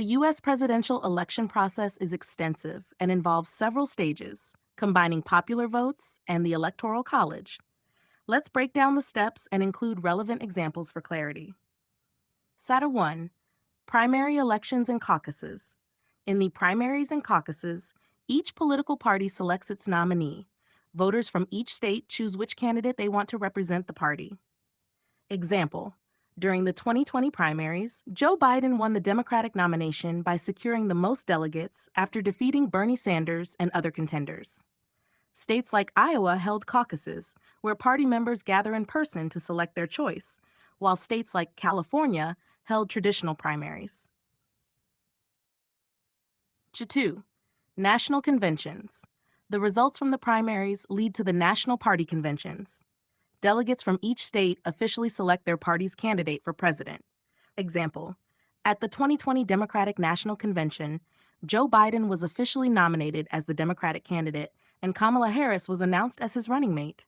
U.S. presidential election process is extensive and involves several stages, combining popular votes and the Electoral College. Let's break down the steps and include relevant examples for clarity. SATA 1. Primary elections and caucuses. In the primaries and caucuses, each political party selects its nominee. Voters from each state choose which candidate they want to represent the party. Example: during the 2020 primaries, Joe Biden won the Democratic nomination by securing the most delegates after defeating Bernie Sanders and other contenders. States like Iowa held caucuses, where party members gather in person to select their choice, while states like California held traditional primaries. 2. National conventions. The results from the primaries lead to the national party conventions. Delegates from each state officially select their party's candidate for president. Example: at the 2020 Democratic National Convention, Joe Biden was officially nominated as the Democratic candidate, and Kamala Harris was announced as his running mate.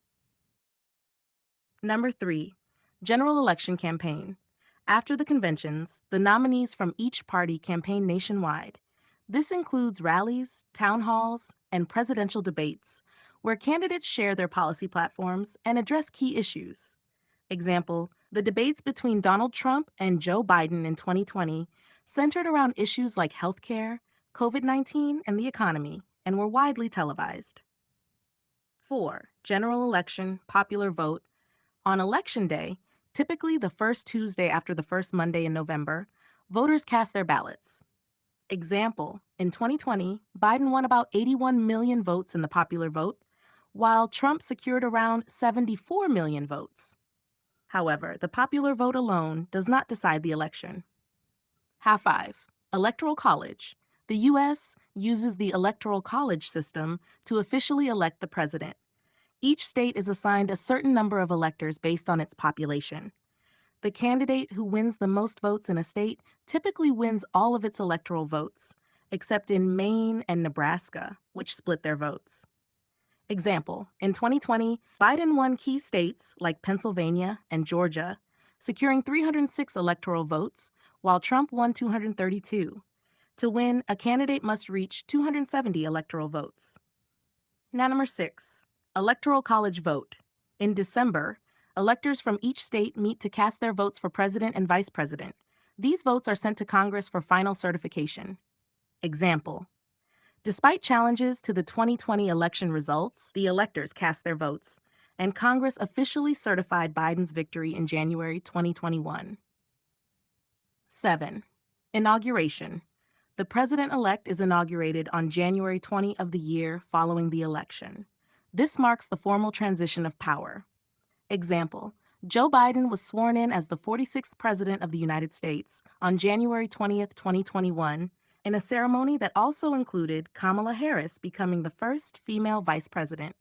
Number 3. General election campaign. After the conventions, the nominees from each party campaign nationwide. This includes rallies, town halls, and presidential debates, where candidates share their policy platforms and address key issues. Example: the debates between Donald Trump and Joe Biden in 2020 centered around issues like healthcare, COVID-19, and the economy, and were widely televised. 4. General election, popular vote. On Election Day, typically the first Tuesday after the first Monday in November, voters cast their ballots. Example: in 2020, Biden won about 81 million votes in the popular vote, while Trump secured around 74 million votes. However, the popular vote alone does not decide the election. Half 5. Electoral College. The U.S. uses the Electoral College system to officially elect the president. Each state is assigned a certain number of electors based on its population. The candidate who wins the most votes in a state typically wins all of its electoral votes, except in Maine and Nebraska, which split their votes. Example: in 2020, Biden won key states like Pennsylvania and Georgia, securing 306 electoral votes, while Trump won 232. To win, a candidate must reach 270 electoral votes. Now, number 6. Electoral College vote. In December, electors from each state meet to cast their votes for president and vice president. These votes are sent to Congress for final certification. Example: despite challenges to the 2020 election results, the electors cast their votes, and Congress officially certified Biden's victory in January 2021. 7. Inauguration. The president-elect is inaugurated on January 20 of the year following the election. This marks the formal transition of power. Example: Joe Biden was sworn in as the 46th President of the United States on January 20th, 2021, in a ceremony that also included Kamala Harris becoming the first female vice president.